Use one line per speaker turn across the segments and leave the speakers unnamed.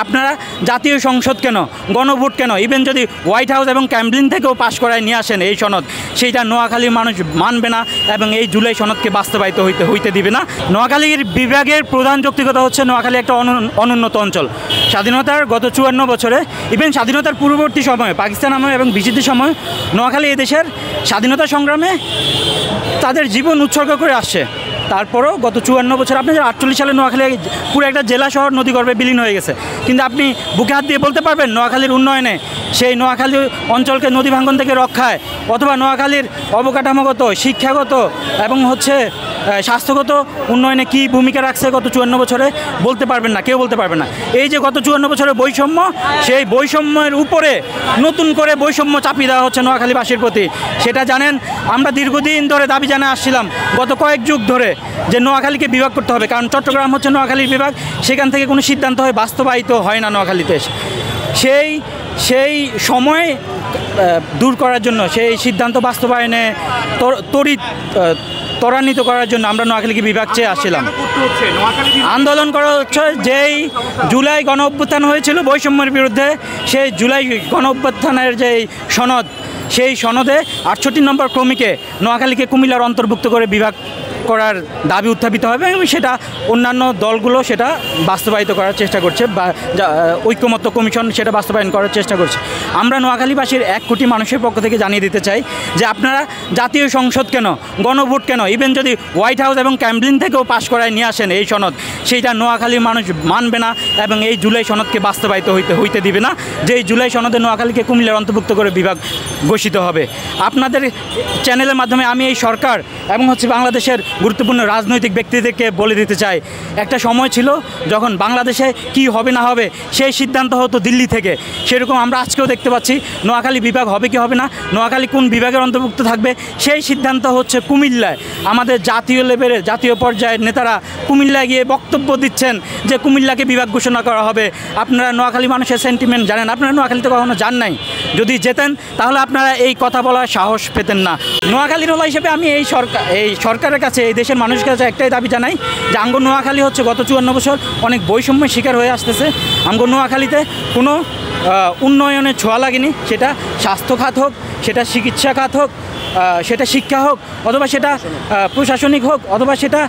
আপনারা জাতীয় সংসদ কেন, গণভোট কেন, ইভেন যদি হোয়াইট হাউস এবং ক্যামব্রিন থেকেও পাশ করায় নিয়ে আসেন এই সনদ, সেইটা নোয়াখালীর মানুষ মানবে না এবং এই জুলাই সনদকে বাস্তবায়িত হইতে দিবে না। নোয়াখালীর বিভাগের প্রধান যৌক্তিকতা হচ্ছে নোয়াখালী একটা অনুন্নত অঞ্চল। স্বাধীনতার গত 54 বছরে, ইভেন স্বাধীনতার পূর্ববর্তী সময়ে, পাকিস্তান আমলে এবং বিজিতির সময় নোয়াখালী এদেশের স্বাধীনতা সংগ্রামে তাদের জীবন উৎসর্গ করে আসছে। তারপরও গত 54 বছর, আপনি 48 সালে নোয়াখালী পুরো একটা জেলা শহর নদীগর্ভে বিলীন হয়ে গেছে, কিন্তু আপনি বুকে হাত দিয়ে বলতে পারবেন নোয়াখালীর উন্নয়নে, সেই নোয়াখালী অঞ্চলকে নদী ভাঙ্গন থেকে রক্ষায়, অথবা নোয়াখালীর অবকাঠামোগত, শিক্ষাগত এবং স্বাস্থ্যগত উন্নয়নে কী ভূমিকা রাখছে গত 54 বছরে? বলতে পারবেন না, কেউ বলতে পারবে না। এই যে গত 54 বছরের বৈষম্য, সেই বৈষম্যের উপরে নতুন করে বৈষম্য চাপিয়ে দেওয়া হচ্ছে নোয়াখালীবাসীর প্রতি। সেটা জানেন, আমরা দীর্ঘদিন ধরে দাবি জানিয়ে আসছিলাম, গত কয়েক যুগ ধরে, যে নোয়াখালীকে বিভাগ করতে হবে, কারণ চট্টগ্রাম হচ্ছে নোয়াখালীর বিভাগ, সেখান থেকে কোনো সিদ্ধান্ত বাস্তবায়িত হয় না নোয়াখালীতে। সেই সময় দূর করার জন্য, সেই সিদ্ধান্ত বাস্তবায়নে ত্বরান্বিত করার জন্য আমরা নোয়াখালীকে বিভাগ চেয়ে আসছিলাম। আন্দোলন করা হচ্ছে, যেই জুলাই গণ অভ্যুত্থান হয়েছিল বৈষম্যের বিরুদ্ধে, সেই জুলাই গণ অভ্যুত্থানের যে সনদ, সেই সনদে 68 নম্বর ক্রমিকে নোয়াখালীকে কুমিল্লার অন্তর্ভুক্ত করে বিভাগ করার দাবি উত্থাপিত হবে এবং সেটা অন্যান্য দলগুলো সেটা বাস্তবায়িত করার চেষ্টা করছে, বা ঐক্যমত্য কমিশন সেটা বাস্তবায়ন করার চেষ্টা করছে। আমরা নোয়াখালীবাসীর 1 কোটি মানুষের পক্ষ থেকে জানিয়ে দিতে চাই যে আপনারা জাতীয় সংসদ কেন, গণভোট কেন, ইভেন যদি হোয়াইট হাউস এবং ক্যামব্রিন থেকেও পাশ করায় নিয়ে আসেন এই সনদ, সেইটা নোয়াখালীর মানুষ মানবে না এবং এই জুলাই সনদকে বাস্তবায়িত হইতে দিবে না। যে এই জুলাই সনদে নোয়াখালীকে কুমিল্লার অন্তর্ভুক্ত করে বিভাগ ঘোষিত হবে। আপনাদের চ্যানেলের মাধ্যমে আমি এই সরকার এবং বাংলাদেশের গুরুত্বপূর্ণ রাজনৈতিক ব্যক্তিদেরকে বলে দিতে চাই, একটা সময় ছিল যখন বাংলাদেশে কি হবে না হবে সেই সিদ্ধান্ত হতো দিল্লি থেকে। সেরকম আমরা আজকেও দেখতে পাচ্ছি নোয়াখালী বিভাগ হবে কি হবে না, নোয়াখালী কোন বিভাগের অন্তর্ভুক্ত থাকবে, সেই সিদ্ধান্ত হচ্ছে কুমিল্লায়। আমাদের জাতীয় লেভেলের, জাতীয় পর্যায়ের নেতারা কুমিল্লায় গিয়ে বক্তব্য দিচ্ছেন যে কুমিল্লাকে বিভাগ ঘোষণা করা হবে। আপনারা নোয়াখালী মানুষের সেন্টিমেন্ট জানেন, আপনারা নোয়াখালীতে কখনো যান নাই, যদি যেতেন তাহলে আপনারা এই কথা বলার সাহস পেতেন না। নোয়াখালীর হলা হিসেবে আমি এই সরকারের কাছে, এই দেশের মানুষের কাছে একটাই দাবি জানাই যে আঙ্গ নোয়াখালী হচ্ছে গত 54 বছর অনেক বৈষম্যের শিকার হয়ে আসতেছে। আঙ্গ নোয়াখালীতে কোনো উন্নয়নের ছোঁয়া লাগেনি, সেটা স্বাস্থ্য খাত হোক, সেটা চিকিৎসা খাত হোক, সেটা শিক্ষা হোক, অথবা সেটা প্রশাসনিক হোক, অথবা সেটা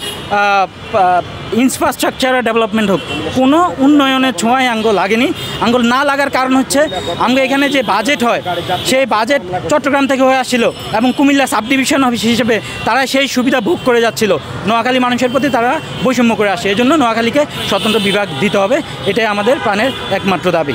ইনফ্রাস্ট্রাকচার ডেভেলপমেন্ট হোক, কোনো উন্নয়নের ছোঁয়ায় আঙ্গুল লাগেনি। আঙ্গুল না লাগার কারণ হচ্ছে আমরা এখানে যে বাজেট হয়, সেই বাজেট চট্টগ্রাম থেকে হয়ে আসছিল এবং কুমিল্লা সাব ডিভিশন অফিস হিসেবে তারা সেই সুবিধা ভোগ করে যাচ্ছিল। নোয়াখালী মানুষের প্রতি তারা বৈষম্য করে আসে। এজন্য নোয়াখালীকে স্বতন্ত্র বিভাগ দিতে হবে, এটাই আমাদের প্রাণের একমাত্র দাবি।